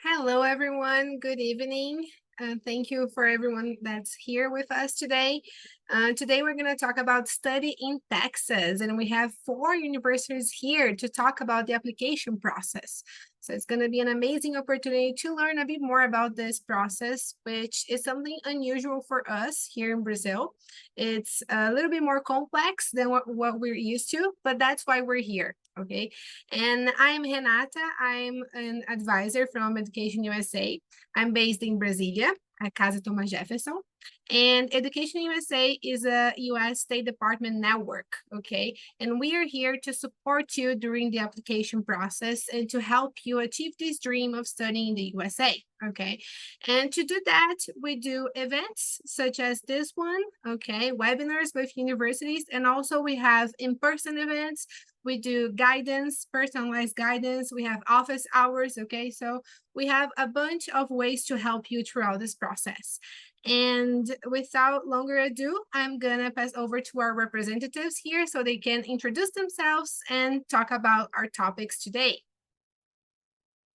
Hello, everyone. Good evening. Thank you for everyone that's here with us today. Today, we're going to talk about study in Texas, and we have 4 universities here to talk about the application process. So it's going to be an amazing opportunity to learn a bit more about this process, which is something unusual for us here in Brazil. It's a little bit more complex than what we're used to, but that's why we're here. Okay, and I'm Renata. I'm an advisor from Education USA. I'm based in Brasília, at Casa Thomas Jefferson. And Education USA is a US State Department network, okay? And we are here to support you during the application process and to help you achieve this dream of studying in the USA, okay? And to do that, we do events such as this one, okay? Webinars with universities, and also we have in-person events. We do guidance, personalized guidance. We have office hours, okay? So we have a bunch of ways to help you throughout this process. And without longer ado, I'm gonna pass over to our representatives here so they can introduce themselves and talk about our topics today.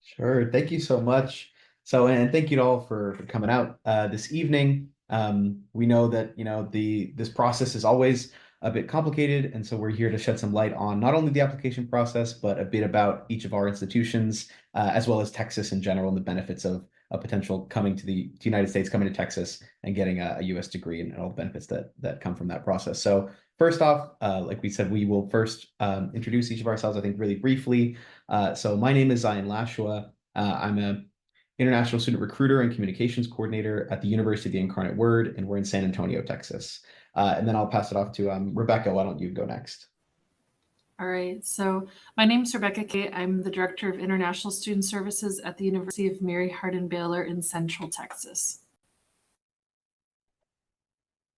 Sure. Thank you so much. And thank you to all for coming out this evening. We know that, this process is always a bit complicated. And so we're here to shed some light on not only the application process, but a bit about each of our institutions, as well as Texas in general and the benefits of a potential coming to the United States, coming to Texas and getting a US degree and all the benefits that come from that process. So first off, like we said, we will first introduce each of ourselves, I think, really briefly. So my name is Zion Lashua. I'm an international student recruiter and communications coordinator at the University of the Incarnate Word, and we're in San Antonio, Texas. And then I'll pass it off to Rebecca. Why don't you go next? All right, so my name is Rebecca Kehe. I'm the Director of International Student Services at the University of Mary Hardin-Baylor in Central Texas.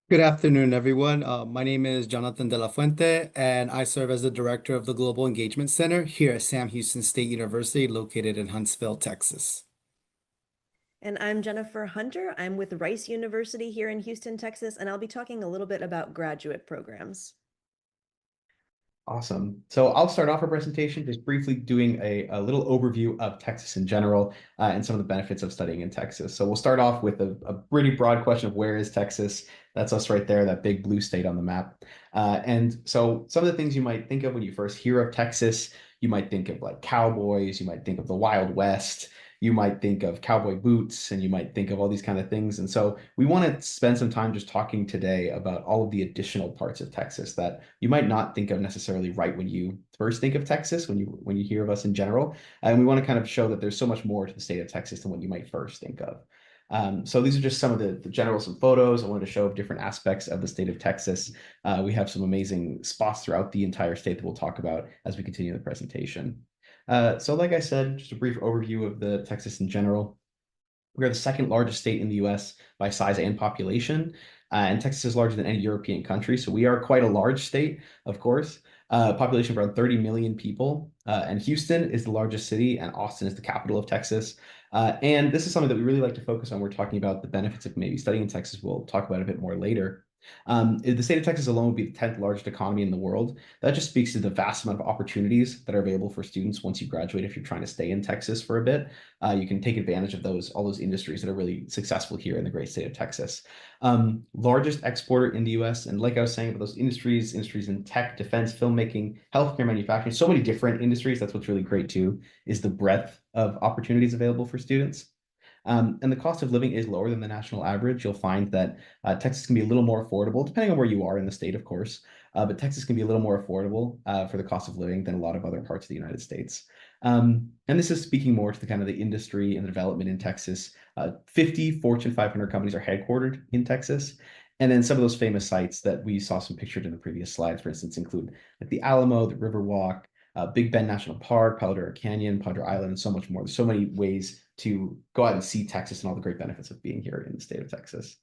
Good afternoon, everyone. My name is Jonnathan de la Fuente, and I serve as the Director of the Global Engagement Center here at Sam Houston State University, located in Huntsville, Texas. And I'm Jennifer Hunter. I'm with Rice University here in Houston, Texas, and I'll be talking a little bit about graduate programs. Awesome. So I'll start off our presentation just briefly doing a little overview of Texas in general and some of the benefits of studying in Texas. So we'll start off with a pretty broad question of where is Texas? That's us right there, that big blue state on the map. And so some of the things you might think of when you first hear of Texas, you might think of like cowboys, you might think of the Wild West, you might think of cowboy boots, and you might think of all these kind of things. And so we want to spend some time just talking today about all of the additional parts of Texas that you might not think of necessarily right when you first think of Texas, when you hear of us in general. And we want to kind of show that there's so much more to the state of Texas than what you might first think of. So these are just some of the some photos I wanted to show of different aspects of the state of Texas. We have some amazing spots throughout the entire state that we'll talk about as we continue the presentation. So like I said, just a brief overview of the Texas in general. We are the second largest state in the US by size and population, and Texas is larger than any European country. So we are quite a large state, of course. Population of around 30 million people, and Houston is the largest city, and Austin is the capital of Texas. And this is something that we really like to focus on. We're talking about the benefits of maybe studying in Texas. We'll talk about it a bit more later. The state of Texas alone would be the 10th largest economy in the world. That just speaks to the vast amount of opportunities that are available for students once you graduate. If you're trying to stay in Texas for a bit, you can take advantage of all those industries that are really successful here in the great state of Texas. Largest exporter in the US. And like I was saying about those industries in tech, defense, filmmaking, healthcare, manufacturing, so many different industries. That's what's really great too, is the breadth of opportunities available for students. And the cost of living is lower than the national average. You'll find that Texas can be a little more affordable, depending on where you are in the state, of course. But Texas can be a little more affordable for the cost of living than a lot of other parts of the United States. And this is speaking more to the kind of the industry and the development in Texas. 50 Fortune 500 companies are headquartered in Texas. And then some of those famous sites that we saw some pictured in the previous slides, for instance, include like the Alamo, the Riverwalk, Big Bend National Park, Palo Duro Canyon, Padre Island, and so much more. There's so many ways to go out and see Texas and all the great benefits of being here in the state of Texas.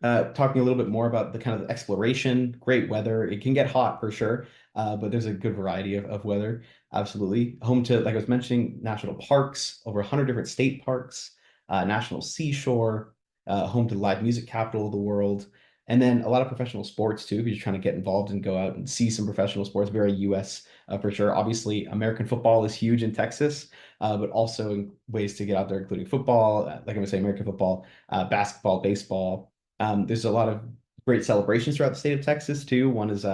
Talking a little bit more about the kind of exploration, great weather. It can get hot for sure, but there's a good variety of weather. Absolutely. Home to, like I was mentioning, national parks, over 100 different state parks, national seashore, home to the live music capital of the world. And then a lot of professional sports too, if you're trying to get involved and go out and see some professional sports, very US for sure. Obviously, American football is huge in Texas, but also ways to get out there, including football, like I'm going to say American football, basketball, baseball. There's a lot of great celebrations throughout the state of Texas too. One is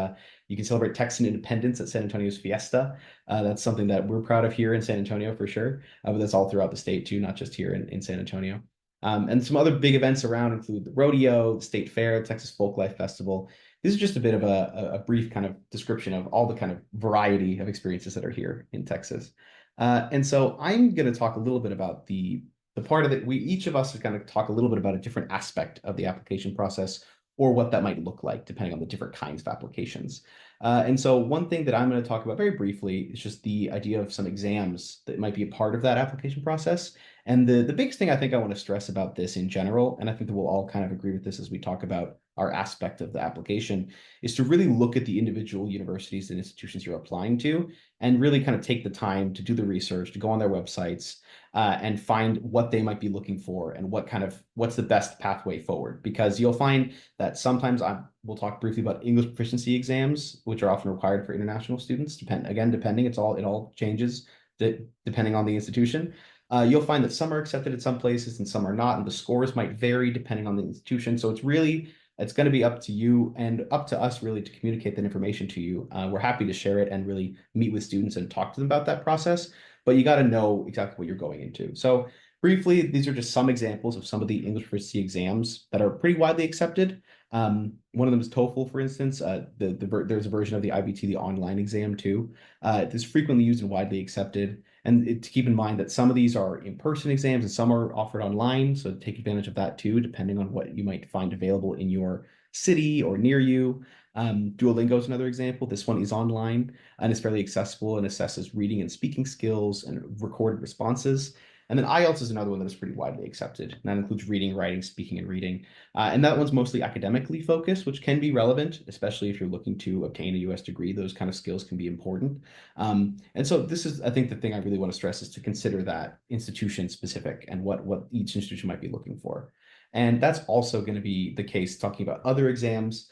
you can celebrate Texan independence at San Antonio's Fiesta. That's something that we're proud of here in San Antonio for sure, but that's all throughout the state too, not just here in San Antonio. And some other big events around include the rodeo, the state fair, Texas Folk Life Festival. This is just a bit of a brief kind of description of all the kind of variety of experiences that are here in Texas. And so I'm going to talk a little bit about the part of it. Each of us is going to talk a little bit about a different aspect of the application process, or what that might look like depending on the different kinds of applications. And so one thing that I'm going to talk about very briefly is just the idea of some exams that might be a part of that application process. And the biggest thing I think I want to stress about this in general, and I think that we'll all kind of agree with this as we talk about our aspect of the application, is to really look at the individual universities and institutions you're applying to and really kind of take the time to do the research, to go on their websites, and find what they might be looking for and what's the best pathway forward. Because you'll find that sometimes we'll talk briefly about English proficiency exams, which are often required for international students. Depending, it all changes depending on the institution. You'll find that some are accepted at some places and some are not, and the scores might vary depending on the institution. So it's going to be up to you and up to us really to communicate that information to you. We're happy to share it and really meet with students and talk to them about that process, but you got to know exactly what you're going into. So briefly, these are just some examples of some of the English proficiency exams that are pretty widely accepted. One of them is TOEFL, for instance. There's a version of the IBT, the online exam too. It is frequently used and widely accepted. And to keep in mind that some of these are in-person exams and some are offered online. So take advantage of that too, depending on what you might find available in your city or near you. Duolingo is another example. This one is online and is fairly accessible and assesses reading and speaking skills and recorded responses. And then IELTS is another one that is pretty widely accepted. And that includes reading, writing, speaking, and reading. And that one's mostly academically focused, which can be relevant, especially if you're looking to obtain a U.S. degree. Those kind of skills can be important. And so this is, I think, the thing I really want to stress is to consider that institution specific and what each institution might be looking for. And that's also going to be the case talking about other exams.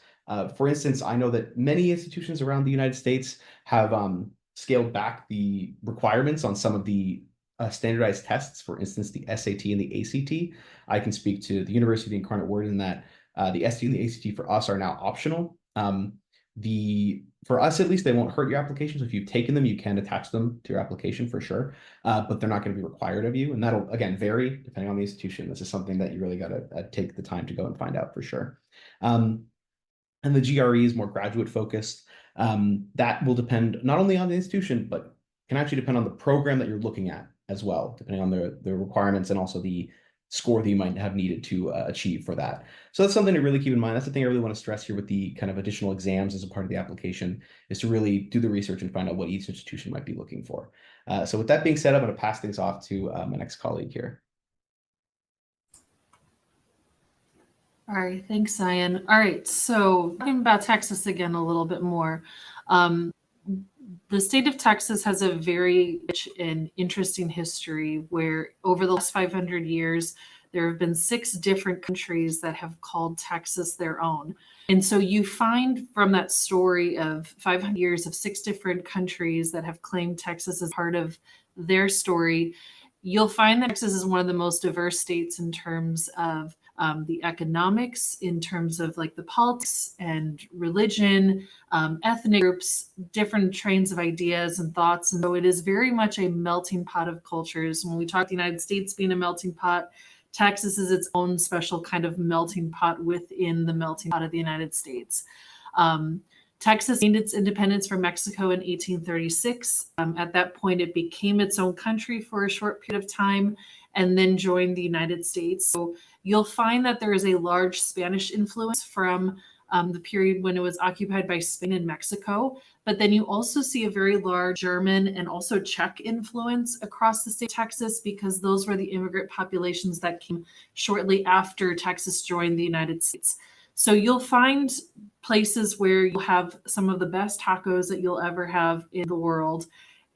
For instance, I know that many institutions around the United States have scaled back the requirements on some of the standardized tests, for instance, the SAT and the ACT. I can speak to the University of the Incarnate Word in that the SAT and the ACT for us are now optional. For us, at least, they won't hurt your application. So if you've taken them, you can attach them to your application for sure, but they're not going to be required of you. And that'll, again, vary depending on the institution. This is something that you really got to take the time to go and find out for sure. And the GRE is more graduate focused. That will depend not only on the institution, but can actually depend on the program that you're looking at as well, depending on the requirements and also the score that you might have needed to achieve for that. So that's something to really keep in mind. That's the thing I really want to stress here with the kind of additional exams as a part of the application, is to really do the research and find out what each institution might be looking for. So with that being said, I'm going to pass things off to my next colleague here. All right, thanks, Zion. All right, so talking about Texas again a little bit more. The state of Texas has a very rich and interesting history where over the last 500 years, there have been 6 different countries that have called Texas their own. And so you find from that story of 500 years of 6 different countries that have claimed Texas as part of their story, you'll find that Texas is one of the most diverse states in terms of the economics, in terms of like the politics and religion, ethnic groups, different trains of ideas and thoughts. And so it is very much a melting pot of cultures. When we talk the United States being a melting pot, Texas is its own special kind of melting pot within the melting pot of the United States. Texas gained its independence from Mexico in 1836. At that point, it became its own country for a short period of time and then joined the United States. So you'll find that there is a large Spanish influence from the period when it was occupied by Spain and Mexico. But then you also see a very large German and also Czech influence across the state of Texas, because those were the immigrant populations that came shortly after Texas joined the United States. So you'll find places where you'll have some of the best tacos that you'll ever have in the world.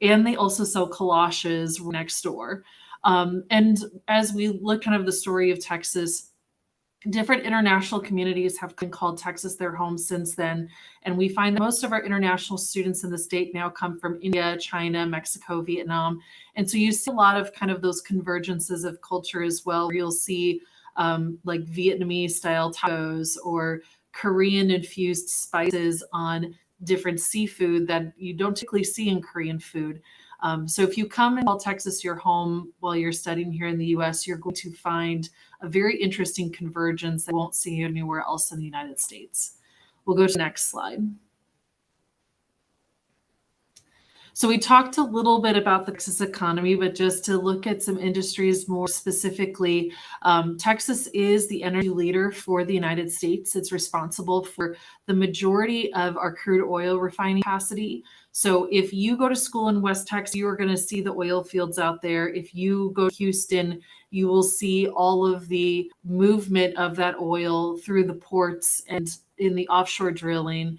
And they also sell galoshes next door. And as we look kind of the story of Texas, Different international communities have been called Texas their home since then. And we find that most of our international students in the state now come from India, China, Mexico, Vietnam. And so you see a lot of kind of those convergences of culture as well, where you'll see like Vietnamese style tacos or Korean infused spices on different seafood that you don't typically see in Korean food. So if you come and call Texas your home while you're studying here in the US, you're going to find a very interesting convergence that you won't see anywhere else in the United States. We'll go to the next slide. So we talked a little bit about the Texas economy, but just to look at some industries more specifically, Texas is the energy leader for the United States. It's responsible for the majority of our crude oil refining capacity. So if you go to school in West Texas, you are going to see the oil fields out there. If you go to Houston, you will see all of the movement of that oil through the ports and in the offshore drilling.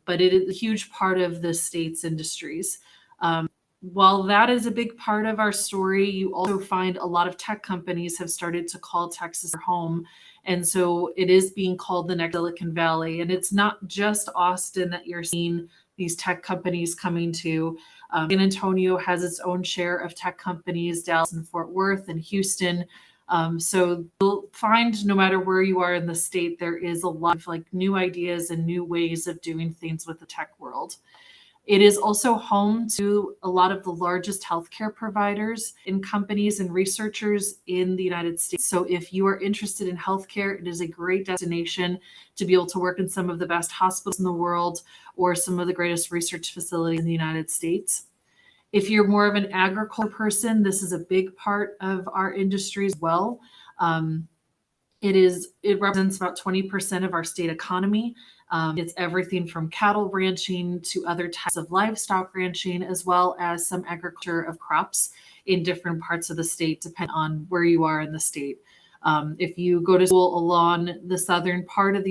But it is a huge part of the state's industries. While that is a big part of our story, you also find a lot of tech companies have started to call Texas their home. And so it is being called the next Silicon Valley. And it's not just Austin that you're seeing these tech companies coming to. San Antonio has its own share of tech companies, Dallas and Fort Worth and Houston. So you'll find no matter where you are in the state, there is a lot of like new ideas and new ways of doing things with the tech world. It is also home to a lot of the largest healthcare providers and companies and researchers in the United States. So if you are interested in healthcare, it is a great destination to be able to work in some of the best hospitals in the world or some of the greatest research facilities in the United States. If you're more of an agriculture person, this is a big part of our industry as well. It represents about 20% of our state economy. It's everything from cattle ranching to other types of livestock ranching, as well as some agriculture of crops in different parts of the state, depending on where you are in the state. If you go to school along the southern part of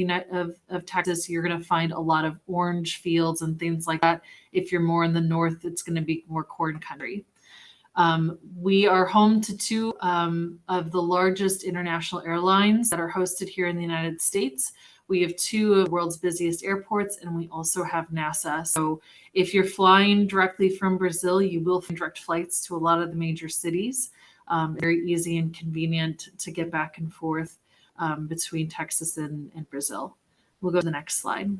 of Texas, you're going to find a lot of orange fields and things like that. If you're more in the north, it's going to be more corn country. We are home to two of the largest international airlines that are hosted here in the United States. We have two of the world's busiest airports, and we also have NASA. So if you're flying directly from Brazil, you will find direct flights to a lot of the major cities. Very easy and convenient to get back and forth between Texas and Brazil. We'll go to the next slide.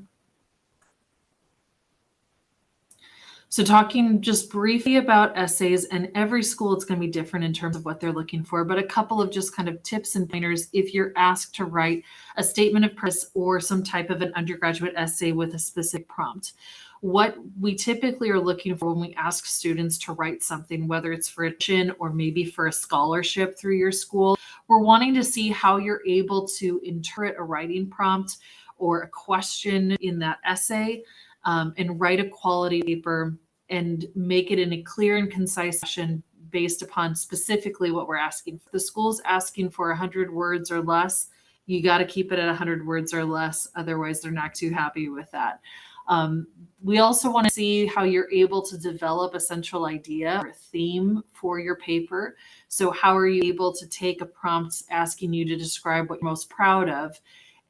So talking just briefly about essays, and every school it's going to be different in terms of what they're looking for, but a couple of just kind of tips and pointers if you're asked to write a statement of purpose or some type of an undergraduate essay with a specific prompt. What we typically are looking for when we ask students to write something, whether it's for admission or maybe for a scholarship through your school, we're wanting to see how you're able to interpret a writing prompt or a question in that essay and write a quality paper and make it in a clear and concise fashion based upon specifically what we're asking. If the school's asking for 100 words or less, you got to keep it at 100 words or less. Otherwise, they're not too happy with that. We also want to see how you're able to develop a central idea or a theme for your paper. So how are you able to take a prompt asking you to describe what you're most proud of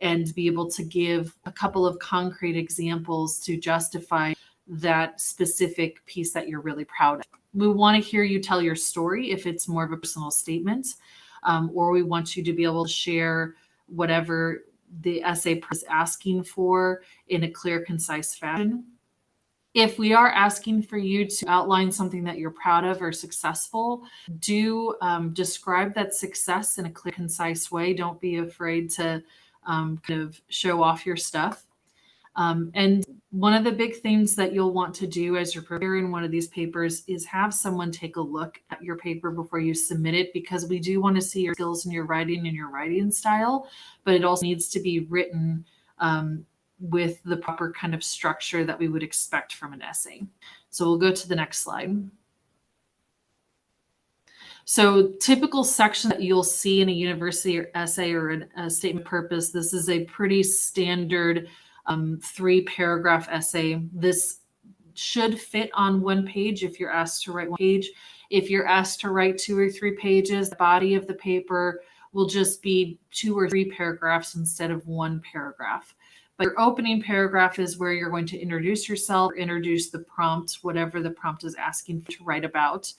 and be able to give a couple of concrete examples to justify that specific piece that you're really proud of. We want to hear you tell your story if it's more of a personal statement, or we want you to be able to share whatever the essay is asking for in a clear, concise fashion. If we are asking for you to outline something that you're proud of or successful, do describe that success in a clear, concise way. Don't be afraid to kind of show off your stuff. And one of the big things that you'll want to do as you're preparing one of these papers is have someone take a look at your paper before you submit it, because we do want to see your skills in your writing and your writing style, but it also needs to be written with the proper kind of structure that we would expect from an essay. So we'll go to the next slide. So typical section that you'll see in a university or essay or a statement of purpose, this is a pretty standard 3-paragraph essay. This should fit on one page if you're asked to write one page. If you're asked to write 2 or 3 pages, the body of the paper will just be 2 or 3 paragraphs instead of 1 paragraph. But your opening paragraph is where you're going to introduce yourself, introduce the prompt, whatever the prompt is asking to write about.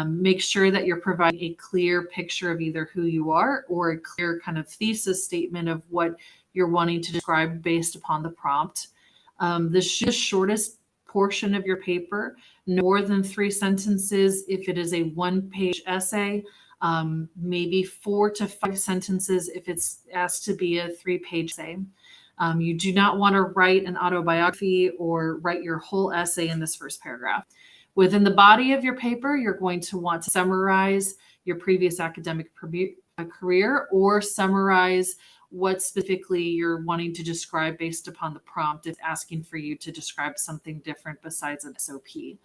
Make sure that you're providing a clear picture of either who you are or a clear kind of thesis statement of what you're wanting to describe based upon the prompt. The shortest portion of your paper, no more than 3 sentences if it is a 1-page essay, maybe 4 to 5 sentences if it's asked to be a 3-page essay. You do not want to write an autobiography or write your whole essay in this first paragraph. Within the body of your paper, you're going to want to summarize your previous academic career or summarize what specifically you're wanting to describe based upon the prompt. It's asking for you to describe something different besides an SOP.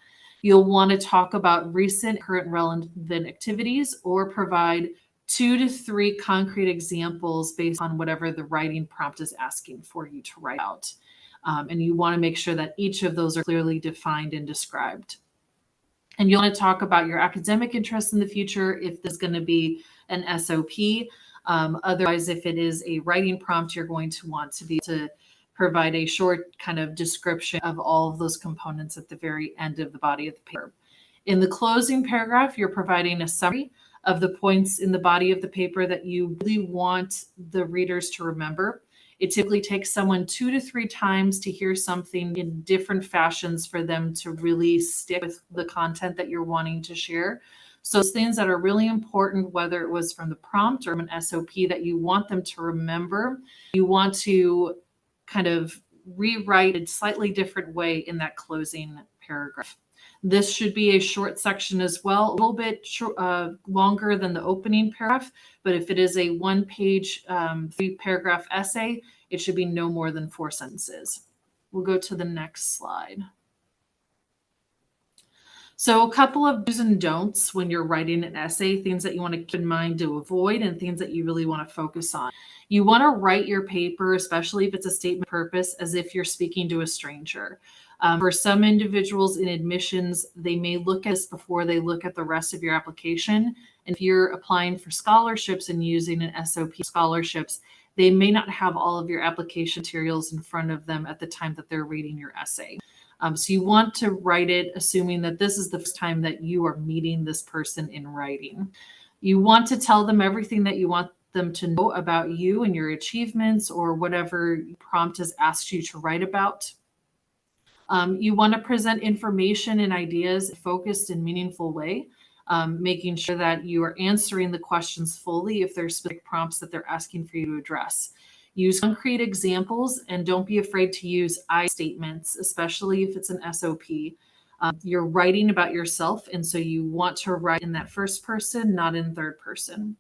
You'll want to talk about recent, current, relevant activities or provide 2 to 3 concrete examples based on whatever the writing prompt is asking for you to write out. And you want to make sure that each of those are clearly defined and described. And you want to talk about your academic interests in the future if there's going to be an SOP. Otherwise, if it is a writing prompt, you're going to want to be able to provide a short kind of description of all of those components at the very end of the body of the paper. In the closing paragraph, you're providing a summary of the points in the body of the paper that you really want the readers to remember. It typically takes someone 2 to 3 times to hear something in different fashions for them to really stick with the content that you're wanting to share. So things that are really important, whether it was from the prompt or an SOP that you want them to remember, you want to kind of rewrite a slightly different way in that closing paragraph. This should be a short section as well, a little bit longer than the opening paragraph, but if it is a 1-page, 3-paragraph essay, it should be no more than 4 sentences. We'll go to the next slide. So a couple of do's and don'ts when you're writing an essay, things that you want to keep in mind to avoid and things that you really want to focus on. You want to write your paper, especially if it's a statement of purpose, as if you're speaking to a stranger. For some individuals in admissions, they may look at this before they look at the rest of your application. And if you're applying for scholarships and using an SOP scholarships, they may not have all of your application materials in front of them at the time that they're reading your essay. So you want to write it assuming that this is the first time that you are meeting this person in writing. You want to tell them everything that you want them to know about you and your achievements or whatever prompt has asked you to write about. You want to present information and ideas in a focused and meaningful way, making sure that you are answering the questions fully if there's specific prompts that they're asking for you to address. Use concrete examples and don't be afraid to use I statements, especially if it's an SOP. You're writing about yourself, and so you want to write in that first person, not in third person.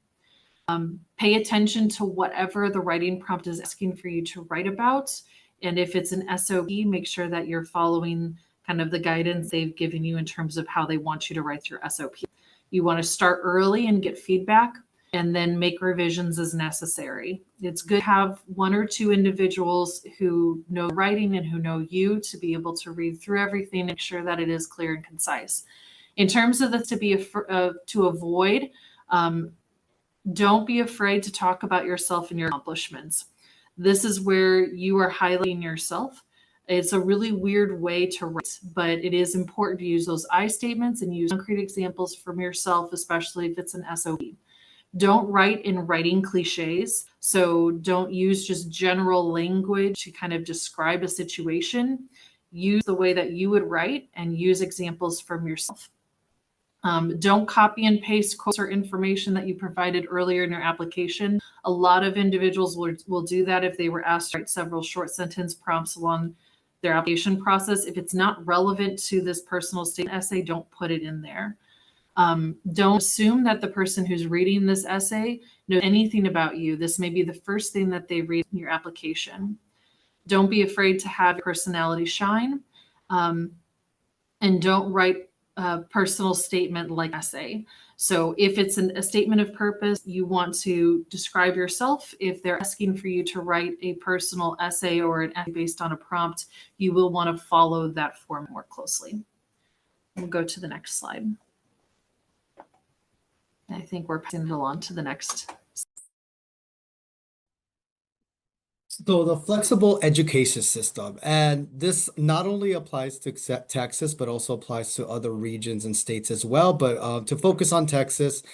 Pay attention to whatever the writing prompt is asking for you to write about. And if it's an SOP, make sure that you're following kind of the guidance they've given you in terms of how they want you to write your SOP. You want to start early and get feedback and then make revisions as necessary. It's good to have 1 or 2 individuals who know writing and who know you to be able to read through everything and make sure that it is clear and concise. In terms of this to avoid, don't be afraid to talk about yourself and your accomplishments. This is where you are highlighting yourself. It's a really weird way to write, but it is important to use those I statements and use concrete examples from yourself, especially if it's an SOP. Don't write in writing cliches. So don't use just general language to kind of describe a situation. Use the way that you would write and use examples from yourself. Don't copy and paste quotes or information that you provided earlier in your application. A lot of individuals will do that if they were asked to write several short sentence prompts along their application process. If it's not relevant to this personal statement essay, don't put it in there. Don't assume that the person who's reading this essay knows anything about you. This may be the first thing that they read in your application. Don't be afraid to have your personality shine. And don't write a personal statement like essay. So if it's a statement of purpose, you want to describe yourself. If they're asking for you to write a personal essay or an essay based on a prompt, you will want to follow that form more closely. We'll go to the next slide. I think we're passing it along to the next So the flexible education system, and this not only applies to Texas, but also applies to other regions and states as well. But to focus on Texas,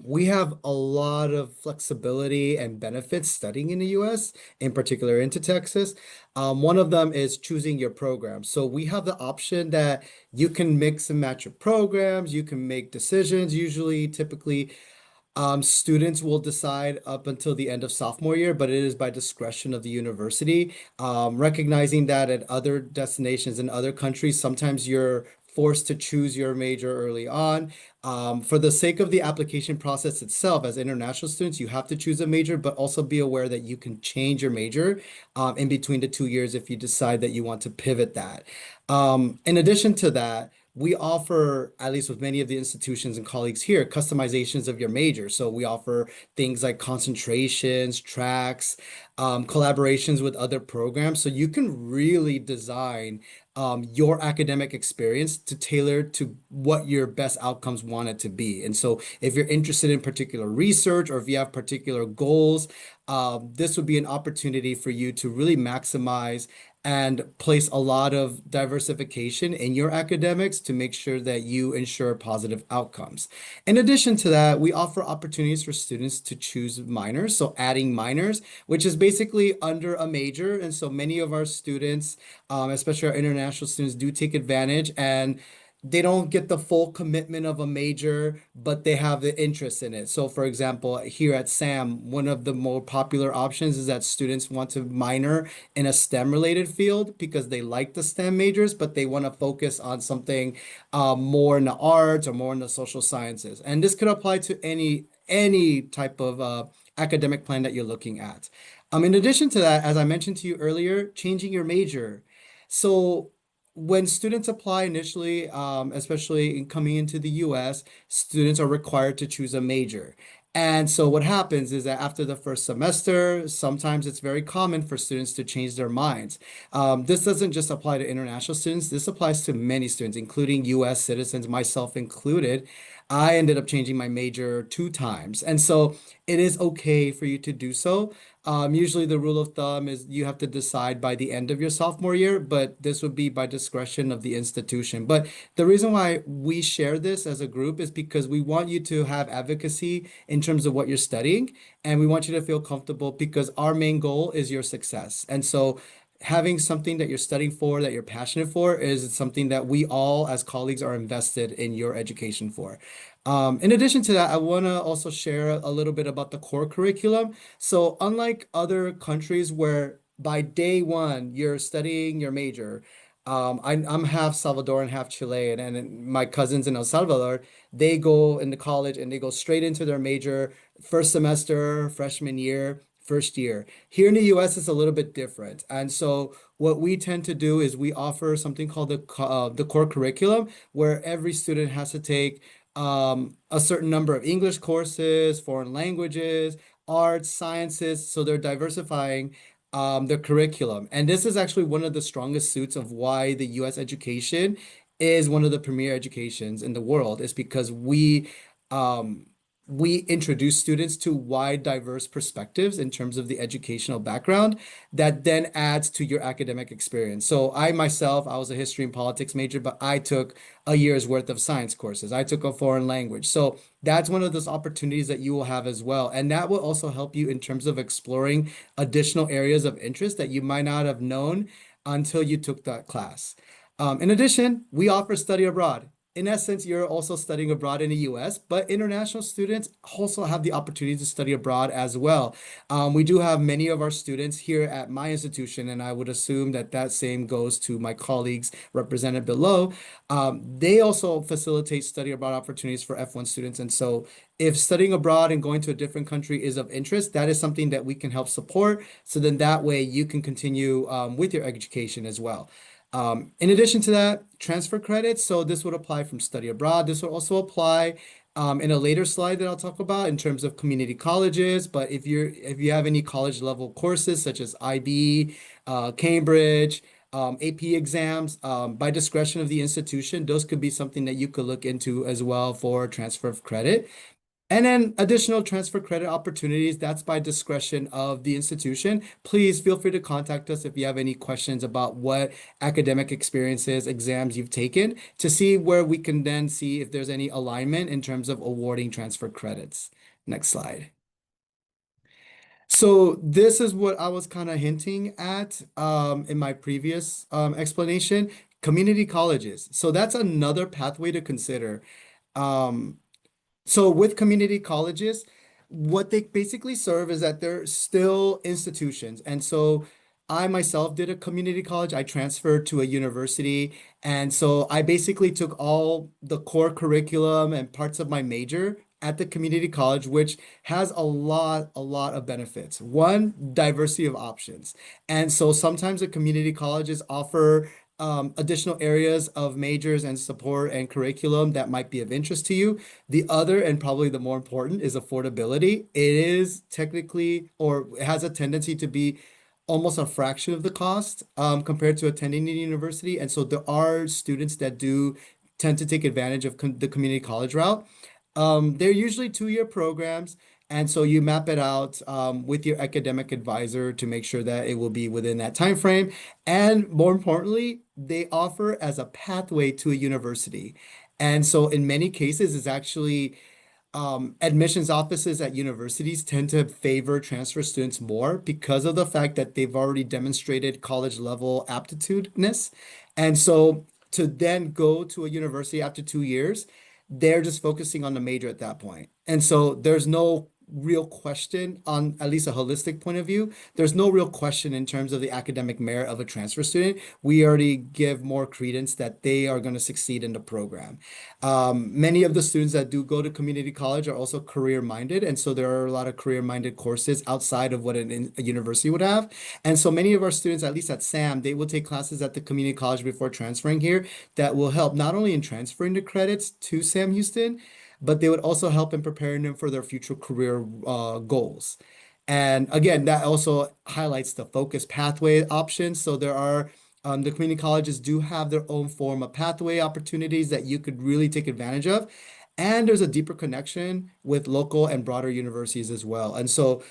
we have a lot of flexibility and benefits studying in the U.S., in particular into Texas. One of them is choosing your program. So we have the option that you can mix and match your programs, you can make decisions, typically. Students will decide up until the end of sophomore year, but it is by discretion of the university. Recognizing that at other destinations in other countries, sometimes you're forced to choose your major early on. For the sake of the application process itself, as international students, you have to choose a major, but also be aware that you can change your major in between the 2 years if you decide that you want to pivot that. In addition to that, we offer, at least with many of the institutions and colleagues here, customizations of your major. So we offer things like concentrations, tracks, collaborations with other programs. So you can really design your academic experience to tailor to what your best outcomes want it to be. And so if you're interested in particular research or if you have particular goals, this would be an opportunity for you to really maximize and place a lot of diversification in your academics to make sure that you ensure positive outcomes. In addition to that, we offer opportunities for students to choose minors. So adding minors, which is basically under a major. And so many of our students, especially our international students, do take advantage, and they don't get the full commitment of a major, but they have the interest in it. So for example, here at SAM, one of the more popular options is that students want to minor in a STEM related field because they like the STEM majors, but they want to focus on something more in the arts or more in the social sciences. And this could apply to any type of academic plan that you're looking at. In addition to that, as I mentioned to you earlier, changing your major. So when students apply initially, especially in coming into the US, students are required to choose a major. And so what happens is that after the first semester, sometimes it's very common for students to change their minds. This doesn't just apply to international students, this applies to many students, including US citizens, myself included. I ended up changing my major 2 times. And so it is okay for you to do so. Usually the rule of thumb is you have to decide by the end of your sophomore year, but this would be by discretion of the institution. But the reason why we share this as a group is because we want you to have advocacy in terms of what you're studying, and we want you to feel comfortable because our main goal is your success. And so having something that you're studying for, that you're passionate for, is something that we all as colleagues are invested in your education for. In addition to that, I want to also share a little bit about the core curriculum. So unlike other countries where by day one you're studying your major, I'm half Salvadoran, half Chilean, and my cousins in El Salvador, they go into college and they go straight into their major first semester, freshman year, first year. Here in the US, it's a little bit different. And so what we tend to do is we offer something called the core curriculum, where every student has to take a certain number of English courses, foreign languages, arts, sciences. So they're diversifying their curriculum. And this is actually one of the strongest suits of why the US education is one of the premier educations in the world, is because um, we introduce students to wide, diverse perspectives in terms of the educational background that then adds to your academic experience. So I myself, I was a history and politics major, but I took a year's worth of science courses. I took a foreign language. So that's one of those opportunities that you will have as well. And that will also help you in terms of exploring additional areas of interest that you might not have known until you took that class. In addition, we offer study abroad. In essence, you're also studying abroad in the US, but international students also have the opportunity to study abroad as well. We do have many of our students here at my institution, and I would assume that that same goes to my colleagues represented below. They also facilitate study abroad opportunities for F1 students. And so if studying abroad and going to a different country is of interest, that is something that we can help support. So then that way you can continue with your education as well. In addition to that, transfer credits. So this would apply from study abroad. This would also apply in a later slide that I'll talk about in terms of community colleges. But if you have any college level courses such as IB, Cambridge, AP exams, by discretion of the institution, those could be something that you could look into as well for transfer of credit. And then additional transfer credit opportunities, that's by discretion of the institution. Please feel free to contact us if you have any questions about what academic experiences, exams you've taken to see where we can then see if there's any alignment in terms of awarding transfer credits. Next slide. So this is what I was kind of hinting at in my previous explanation, community colleges. So that's another pathway to consider. Um, so with community colleges, what they basically serve is that they're still institutions. And so I myself did a community college. I transferred to a university. And so I basically took all the core curriculum and parts of my major at the community college, which has a lot of benefits. One, diversity of options. And so sometimes the community colleges offer additional areas of majors and support and curriculum that might be of interest to you. The other, and probably the more important, is affordability. It is technically, or it has a tendency to be almost a fraction of the cost compared to attending a university. And so there are students that do tend to take advantage of the community college route. They're usually 2-year programs. And so you map it out with your academic advisor to make sure that it will be within that time frame. And more importantly, they offer as a pathway to a university. And so in many cases, it's actually admissions offices at universities tend to favor transfer students more because of the fact that they've already demonstrated college level aptitudeness. And so to then go to a university after 2 years, they're just focusing on the major at that point. And so there's no real question on at least a holistic point of view. There's no real question in terms of the academic merit of a transfer student. We already give more credence that they are going to succeed in the program. Many of the students that do go to community college are also career-minded, and so there are a lot of career-minded courses outside of what a university would have. And so many of our students, at least at SAM, they will take classes at the community college before transferring here that will help not only in transferring the credits to SAM Houston, but they would also help in preparing them for their future career goals. And again, that also highlights the focus pathway options. So there are the community colleges do have their own form of pathway opportunities that you could really take advantage of. And there's a deeper connection with local and broader universities as well. And so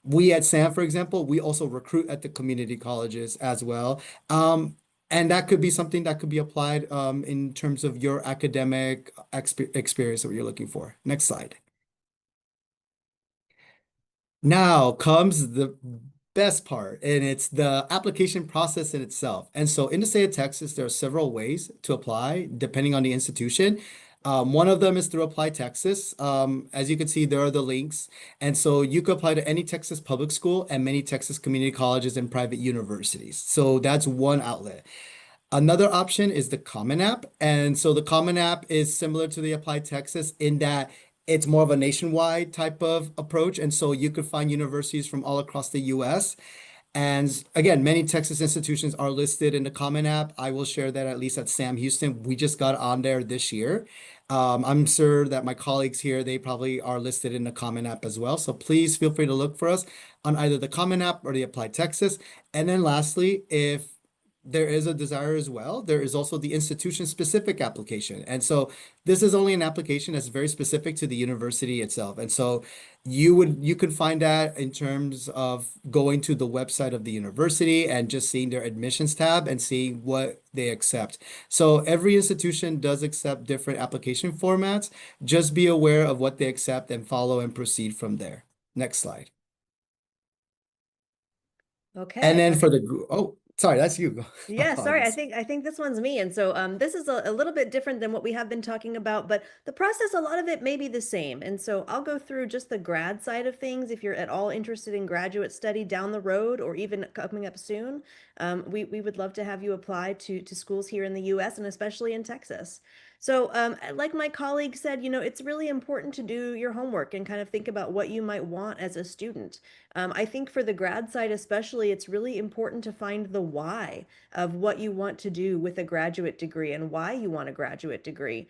we at SAM, for example, we also recruit at the community colleges as well. And that could be something that could be applied in terms of your academic experience that you're looking for. Next slide. Now comes the best part, and it's the application process in itself. And so in the state of Texas, there are several ways to apply depending on the institution. One of them is through Apply Texas. As you can see, there are the links. And so you could apply to any Texas public school and many Texas community colleges and private universities. So that's one outlet. Another option is the Common App. And so the Common App is similar to the Apply Texas in that it's more of a nationwide type of approach. And so you could find universities from all across the US. And again, many Texas institutions are listed in the Common App. I will share that at least at Sam Houston. We just got on there this year. I'm sure that my colleagues here, they probably are listed in the Common App as well. So please feel free to look for us on either the Common App or the Apply Texas. And then lastly, if there is a desire as well, there is also the institution-specific application. And so this is only an application that's very specific to the university itself. And so you could find that in terms of going to the website of the university and just seeing their admissions tab and seeing what they accept. So every institution does accept different application formats. Just be aware of what they accept and follow and proceed from there. Next slide. Okay. And then for the, oh, sorry, that's you. Yeah, sorry. I Apologies. think this one's me. And so this is a little bit different than what we have been talking about, but the process, a lot of it may be the same. And so I'll go through just the grad side of things. If you're at all interested in graduate study down the road or even coming up soon, we would love to have you apply to schools here in the US and especially in Texas. So like my colleague said, it's really important to do your homework and kind of think about what you might want as a student. I think for the grad side especially, it's really important to find the why of what you want to do with a graduate degree and why you want a graduate degree.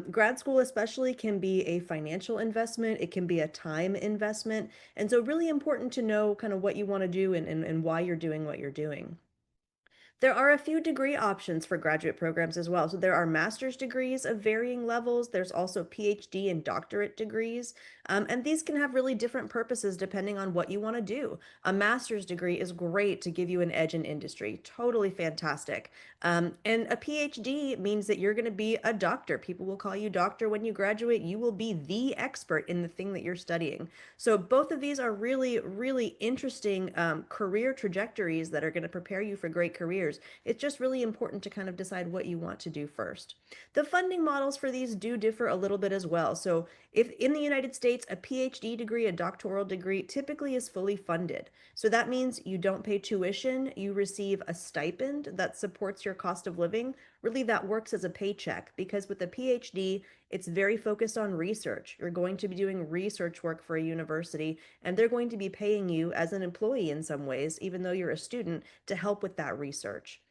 Grad school especially can be a financial investment. It can be a time investment. And so really important to know kind of what you want to do and why you're doing what you're doing. There are a few degree options for graduate programs as well. So there are master's degrees of varying levels. There's also PhD and doctorate degrees. And these can have really different purposes depending on what you want to do. A master's degree is great to give you an edge in industry. Totally fantastic. And a PhD means that you're going to be a doctor. People will call you doctor when you graduate. You will be the expert in the thing that you're studying. So both of these are really, really interesting career trajectories that are going to prepare you for great careers. It's just really important to kind of decide what you want to do first. The funding models for these do differ a little bit as well. So if in the United States, a PhD degree, a doctoral degree typically is fully funded. So that means you don't pay tuition, you receive a stipend that supports your cost of living. Really, that works as a paycheck because with a PhD, it's very focused on research. You're going to be doing research work for a university, and they're going to be paying you as an employee in some ways, even though you're a student, to help with that research.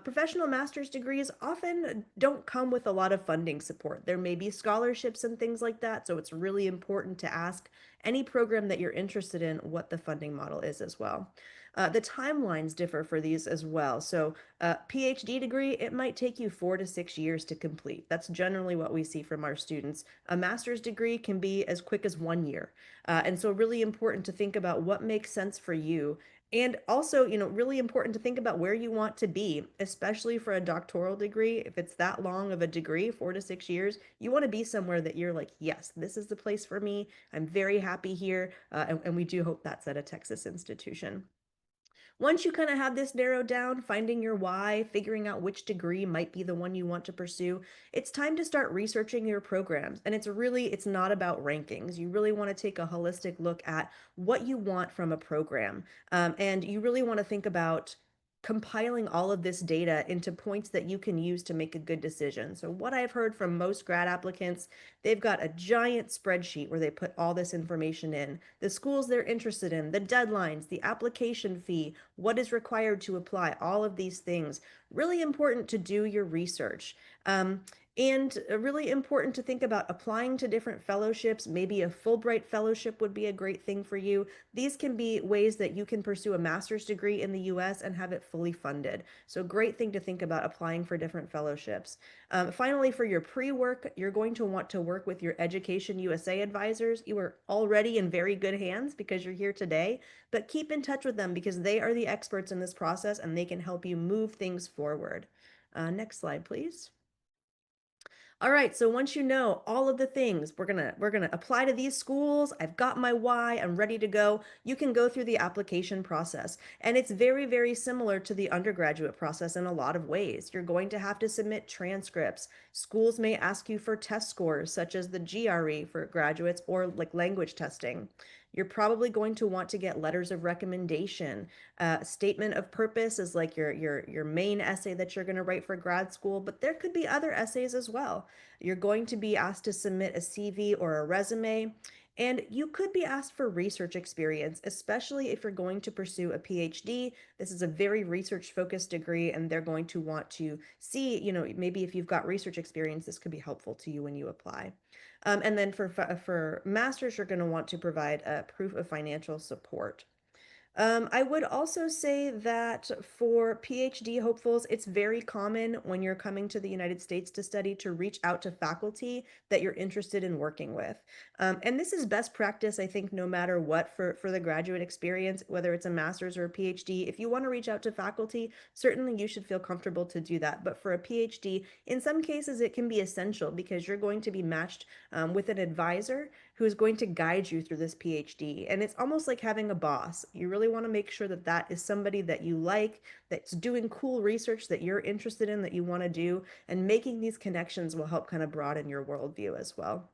Professional master's degrees often don't come with a lot of funding support. There may be scholarships and things like that, so it's really important to ask any program that you're interested in what the funding model is as well. The timelines differ for these as well. So a PhD degree, it might take you 4 to 6 years to complete. That's generally what we see from our students. A master's degree can be as quick as 1 year. And so really important to think about what makes sense for you. And also, really important to think about where you want to be, especially for a doctoral degree. If it's that long of a degree, 4 to 6 years, you want to be somewhere that you're like, yes, this is the place for me. I'm very happy here. And we do hope that's at a Texas institution. Once you kind of have this narrowed down, finding your why, figuring out which degree might be the one you want to pursue, it's time to start researching your programs. And it's not about rankings. You really want to take a holistic look at what you want from a program. And you really want to think about compiling all of this data into points that you can use to make a good decision. So what I've heard from most grad applicants, they've got a giant spreadsheet where they put all this information in, the schools they're interested in, the deadlines, the application fee, what is required to apply, all of these things. Really important to do your research. And really important to think about applying to different fellowships. Maybe a Fulbright fellowship would be a great thing for you. These can be ways that you can pursue a master's degree in the US and have it fully funded. So great thing to think about applying for different fellowships. Finally, for your pre-work, you're going to want to work with your Education USA advisors. You are already in very good hands because you're here today, but keep in touch with them because they are the experts in this process and they can help you move things forward. Next slide, please. All right, so once you know all of the things, we're gonna apply to these schools. I've got my why, I'm ready to go. You can go through the application process. And it's very, very similar to the undergraduate process in a lot of ways. You're going to have to submit transcripts. Schools may ask you for test scores, such as the GRE for graduates or like language testing. You're probably going to want to get letters of recommendation. Statement of purpose is like your main essay that you're going to write for grad school, but there could be other essays as well. You're going to be asked to submit a CV or a resume, and you could be asked for research experience, especially if you're going to pursue a PhD. This is a very research-focused degree, and they're going to want to see, maybe if you've got research experience, this could be helpful to you when you apply. And then for masters, you're going to want to provide a proof of financial support. I would also say that for PhD hopefuls, it's very common when you're coming to the United States to study to reach out to faculty that you're interested in working with. And this is best practice, I think, no matter what for the graduate experience, whether it's a master's or a PhD. If you want to reach out to faculty, certainly you should feel comfortable to do that. But for a PhD, in some cases, it can be essential because you're going to be matched with an advisor who's going to guide you through this PhD. And it's almost like having a boss. You really want to make sure that that is somebody that you like, that's doing cool research that you're interested in, that you want to do, and making these connections will help kind of broaden your worldview as well.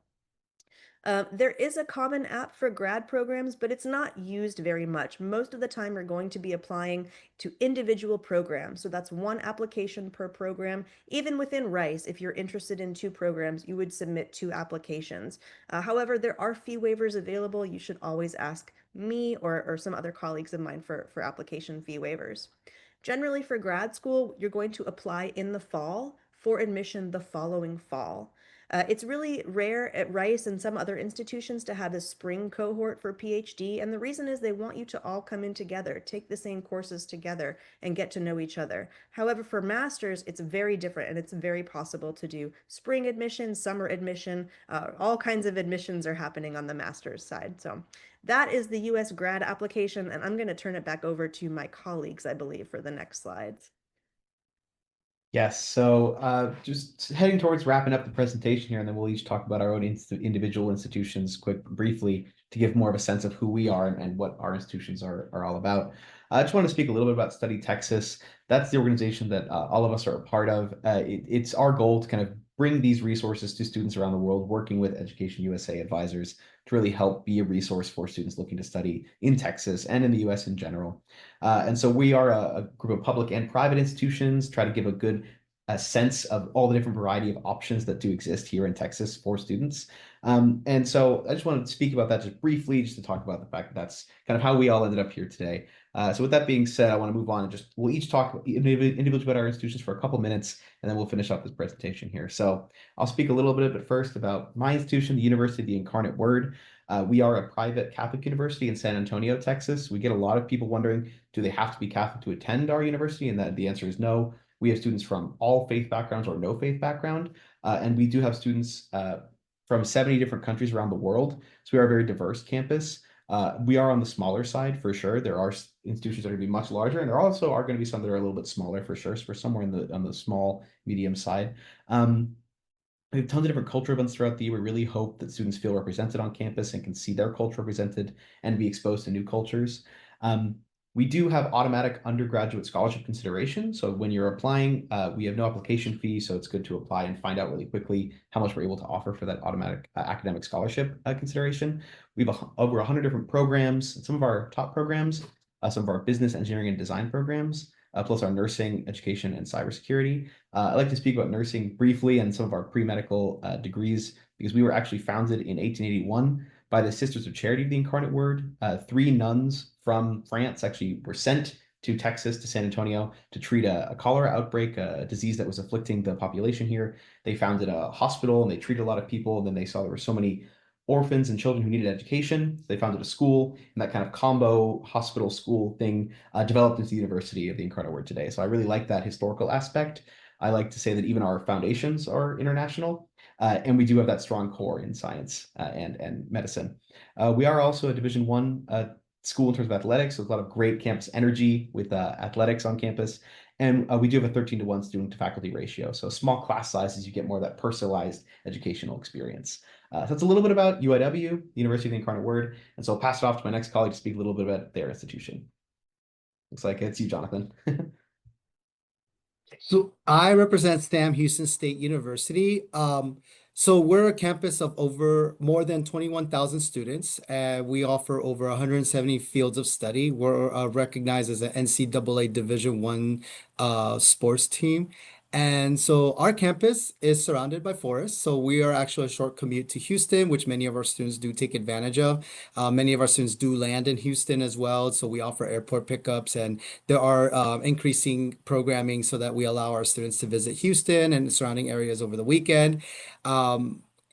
There is a common app for grad programs, but it's not used very much. Most of the time, you're going to be applying to individual programs. So that's one application per program. Even within Rice, if you're interested in 2 programs, you would submit 2 applications. However, there are fee waivers available. You should always ask me or some other colleagues of mine for application fee waivers. Generally, for grad school, you're going to apply in the fall for admission the following fall. It's really rare at Rice and some other institutions to have a spring cohort for PhD, and the reason is they want you to all come in together, take the same courses together, and get to know each other. However, for masters, it's very different, and it's very possible to do spring admission, summer admission, all kinds of admissions are happening on the master's side. So that is the US grad application, and I'm going to turn it back over to my colleagues, I believe, for the next slides. Yes, so just heading towards wrapping up the presentation here, and then we'll each talk about our own individual institutions briefly to give more of a sense of who we are and what our institutions are all about. I just want to speak a little bit about Study Texas. That's the organization that all of us are a part of. It's our goal to kind of bring these resources to students around the world, working with Education USA advisors to really help be a resource for students looking to study in Texas and in the US in general. And so we are a group of public and private institutions, try to give a good sense of all the different variety of options that do exist here in Texas for students. And so I just wanted to speak about that just briefly, just to talk about the fact that that's kind of how we all ended up here today. So with that being said, I want to move on and we'll each talk individually about our institutions for a couple minutes, and then we'll finish up this presentation here. So I'll speak a little bit first about my institution, the University of the Incarnate Word. We are a private Catholic university in San Antonio, Texas. We get a lot of people wondering, do they have to be Catholic to attend our university? And the answer is no. We have students from all faith backgrounds or no faith background. And we do have students from 70 different countries around the world. So we are a very diverse campus. We are on the smaller side for sure. There are institutions that are going to be much larger, and there also are going to be some that are a little bit smaller for sure. So we're somewhere on the small, medium side. We have tons of different culture events throughout the year. We really hope that students feel represented on campus and can see their culture represented and be exposed to new cultures. We do have automatic undergraduate scholarship consideration. So when you're applying, we have no application fee, so it's good to apply and find out really quickly how much we're able to offer for that automatic academic scholarship consideration. We have over 100 different programs. Some of our top programs, some of our business, engineering, and design programs, plus our nursing, education, and cybersecurity. I'd like to speak about nursing briefly and some of our pre-medical degrees, because we were actually founded in 1881 by the Sisters of Charity of the Incarnate Word. 3 nuns from France actually were sent to Texas, to San Antonio, to treat a cholera outbreak, a disease that was afflicting the population here. They founded a hospital and they treated a lot of people, and then they saw there were so many orphans and children who needed education. So they founded a school, and that kind of combo hospital school thing developed into the University of the Incarnate Word today. So I really like that historical aspect. I like to say that even our foundations are international, and we do have that strong core in science and medicine. We are also a Division I school in terms of athletics, so there's a lot of great campus energy with athletics on campus. And we do have a 13-to-1 student to faculty ratio. So small class sizes, you get more of that personalized educational experience. So that's a little bit about UIW, the University of the Incarnate Word. And so I'll pass it off to my next colleague to speak a little bit about their institution. Looks like it's you, Jonnathan. So I represent Sam Houston State University. So we're a campus of over more than 21,000 students. We offer over 170 fields of study. We're recognized as an NCAA Division I sports team. And so our campus is surrounded by forests. So we are actually a short commute to Houston, which many of our students do take advantage of. Many of our students do land in Houston as well. So we offer airport pickups, and there are increasing programming so that we allow our students to visit Houston and surrounding areas over the weekend.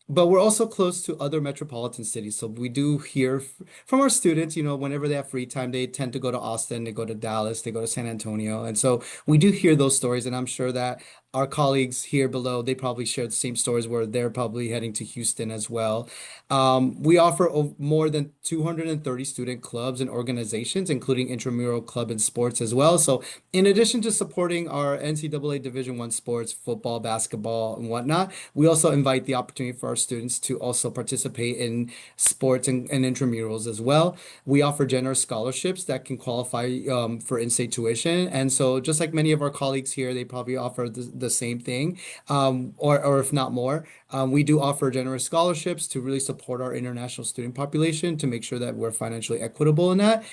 But we're also close to other metropolitan cities. So we do hear from our students, whenever they have free time, they tend to go to Austin, they go to Dallas, they go to San Antonio. And so we do hear those stories. And I'm sure that our colleagues here below, they probably share the same stories where they're probably heading to Houston as well. We offer more than 230 student clubs and organizations, including intramural club and sports as well. So in addition to supporting our NCAA Division I sports, football, basketball, and whatnot, we also invite the opportunity for our students to also participate in sports and intramurals as well. We offer generous scholarships that can qualify for in-state tuition. And so just like many of our colleagues here, they probably offer the same thing, or if not more. We do offer generous scholarships to really support our international student population to make sure that we're financially equitable in that.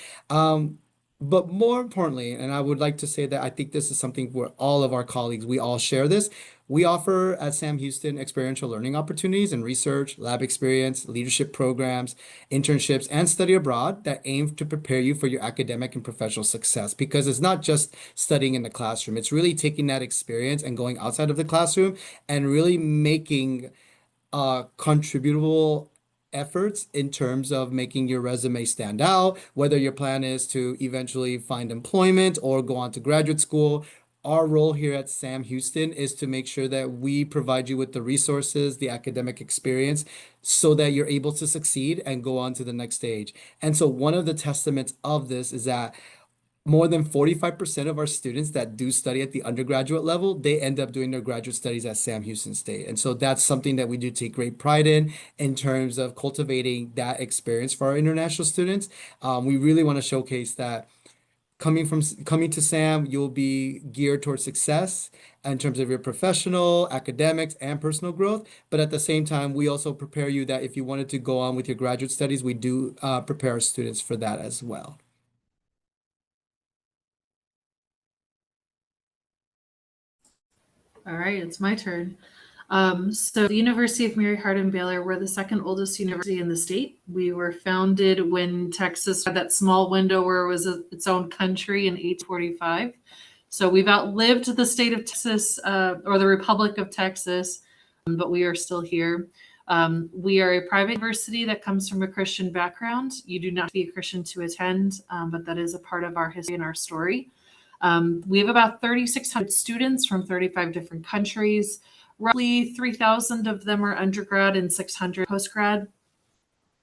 But more importantly, and I would like to say that I think this is something where all of our colleagues, we all share this. We offer at Sam Houston experiential learning opportunities and research, lab experience, leadership programs, internships, and study abroad that aim to prepare you for your academic and professional success. Because it's not just studying in the classroom, it's really taking that experience and going outside of the classroom and really making contributable efforts in terms of making your resume stand out, whether your plan is to eventually find employment or go on to graduate school. Our role here at Sam Houston is to make sure that we provide you with the resources, the academic experience, so that you're able to succeed and go on to the next stage. And so one of the testaments of this is that more than 45% of our students that do study at the undergraduate level, they end up doing their graduate studies at Sam Houston State. And so that's something that we do take great pride in terms of cultivating that experience for our international students. We really want to showcase that coming to Sam, you'll be geared towards success in terms of your professional, academics, and personal growth. But at the same time, we also prepare you that if you wanted to go on with your graduate studies, we do prepare our students for that as well. All right, it's my turn. So the University of Mary Hardin-Baylor, we're the second oldest university in the state. We were founded when Texas had that small window where it was its own country in 1845. So we've outlived the state of Texas, or the Republic of Texas, but we are still here. We are a private university that comes from a Christian background. You do not have to be a Christian to attend, but that is a part of our history and our story. We have about 3,600 students from 35 different countries. Roughly 3,000 of them are undergrad and 600 postgrad.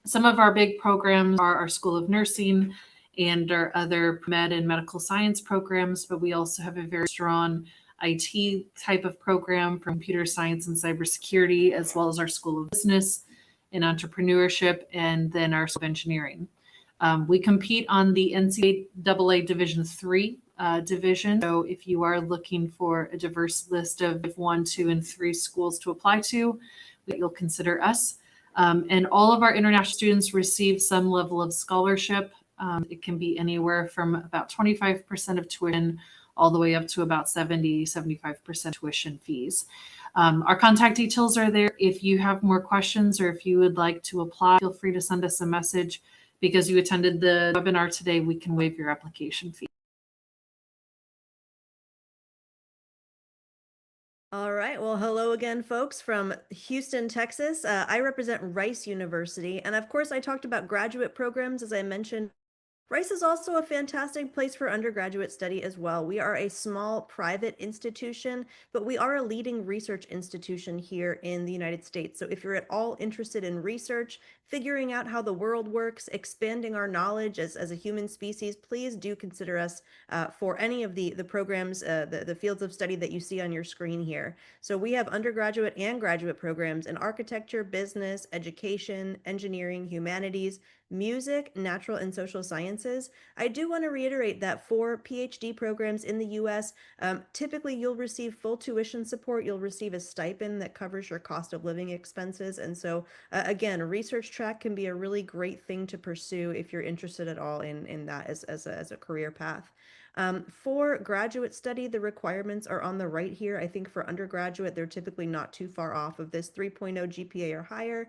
Some of our big programs are our School of Nursing and our other med and medical science programs, but we also have a very strong IT type of program for computer science and cybersecurity, as well as our School of Business and Entrepreneurship, and then our School of Engineering. We compete on the NCAA Division III division. So if you are looking for a diverse list of 1, 2, and 3 schools to apply to, you'll consider us. And all of our international students receive some level of scholarship. It can be anywhere from about 25% of tuition all the way up to about 75% tuition fees. Our contact details are there. If you have more questions or if you would like to apply, feel free to send us a message. Because you attended the webinar today, we can waive your application fee. All right. Well, hello again, folks, from Houston, Texas. I represent Rice University. And of course, I talked about graduate programs, as I mentioned. Rice is also a fantastic place for undergraduate study as well. We are a small private institution, but we are a leading research institution here in the United States. So if you're at all interested in research, figuring out how the world works, expanding our knowledge as a human species, please do consider us for any of the programs, the fields of study that you see on your screen here. So we have undergraduate and graduate programs in architecture, business, education, engineering, humanities, music, natural and social sciences. I do want to reiterate that for PhD programs in the US, typically you'll receive full tuition support. You'll receive a stipend that covers your cost of living expenses. And so again, a research track can be a really great thing to pursue if you're interested at all in that as a career path. For graduate study, the requirements are on the right here. I think for undergraduate, they're typically not too far off of this 3.0 GPA or higher.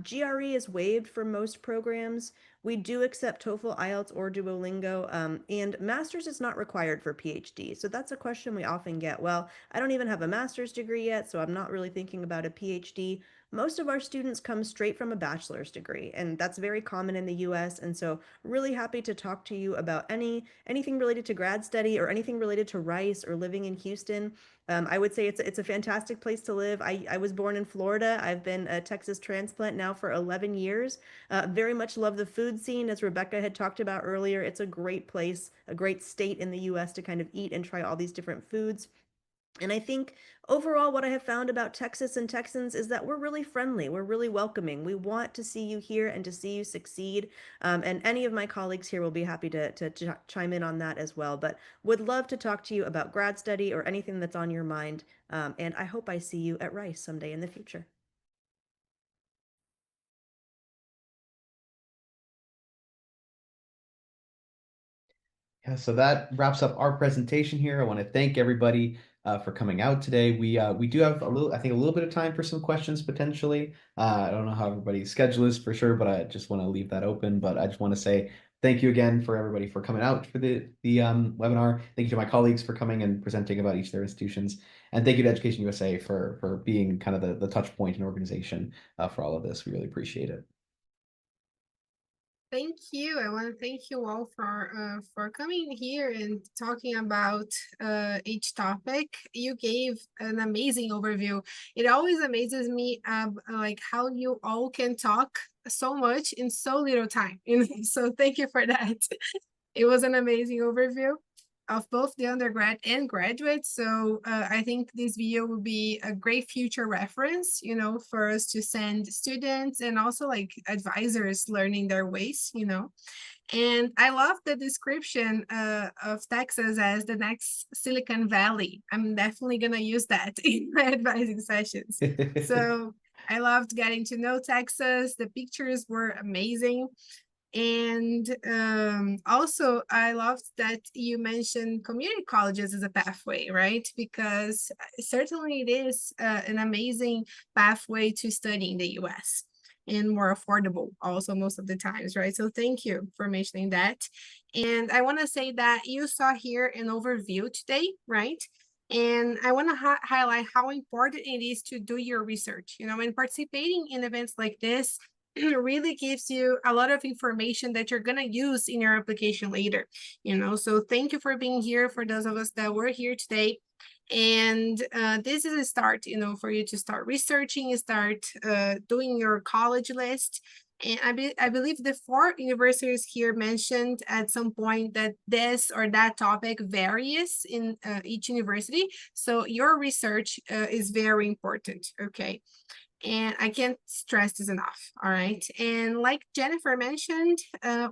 GRE is waived for most programs. We do accept TOEFL, IELTS, or Duolingo, and master's is not required for PhD. So that's a question we often get. Well, I don't even have a master's degree yet, so I'm not really thinking about a PhD. Most of our students come straight from a bachelor's degree, and that's very common in the US. And so really happy to talk to you about anything related to grad study or anything related to Rice or living in Houston. I would say it's a fantastic place to live. I was born in Florida. I've been a Texas transplant now for 11 years. Very much love the food scene, as Rebecca had talked about earlier. It's a great place, a great state in the US to kind of eat and try all these different foods. And I think overall, what I have found about Texas and Texans is that we're really friendly. We're really welcoming. We want to see you here and to see you succeed. And any of my colleagues here will be happy to chime in on that as well. But would love to talk to you about grad study or anything that's on your mind. And I hope I see you at Rice someday in the future. Yeah, so that wraps up our presentation here. I want to thank everybody for coming out today. We do have a little bit of time for some questions potentially. I don't know how everybody's schedule is for sure, but I just want to leave that open. But I just want to say thank you again for everybody for coming out for the webinar. Thank you to my colleagues for coming and presenting about each of their institutions. And thank you to Education USA for being kind of the touch point and organization for all of this. We really appreciate it. Thank you. I want to thank you all for coming here and talking about each topic. You gave an amazing overview. It always amazes me like how you all can talk so much in so little time. So thank you for that. It was an amazing overview of both the undergrad and graduate. So I think this video will be a great future reference, for us to send students and also like advisors learning their ways, And I love the description of Texas as the next Silicon Valley. I'm definitely going to use that in my advising sessions. So I loved getting to know Texas. The pictures were amazing. And also, I loved that you mentioned community colleges as a pathway, right? Because certainly it is an amazing pathway to study in the US and more affordable also most of the times, right? So thank you for mentioning that. And I want to say that you saw here an overview today, right? And I want to highlight how important it is to do your research, and participating in events like this really gives you a lot of information that you're going to use in your application later, So thank you for being here, for those of us that were here today. And this is a start, for you to start researching, start doing your college list. And I believe the 4 universities here mentioned at some point that this or that topic varies in each university. So your research is very important, okay? And I can't stress this enough, all right? And like Jennifer mentioned,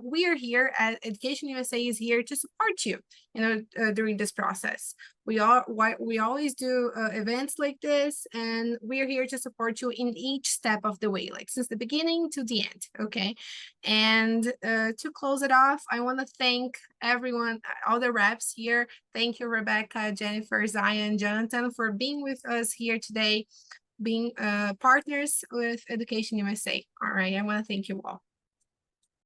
we are here at Education USA is here to support you, during this process. We always do events like this, and we are here to support you in each step of the way, like since the beginning to the end, okay? And to close it off, I want to thank everyone, all the reps here. Thank you, Rebecca, Jennifer, Zion, Jonnathan, for being with us here today, being partners with Education USA. All right, I want to thank you all.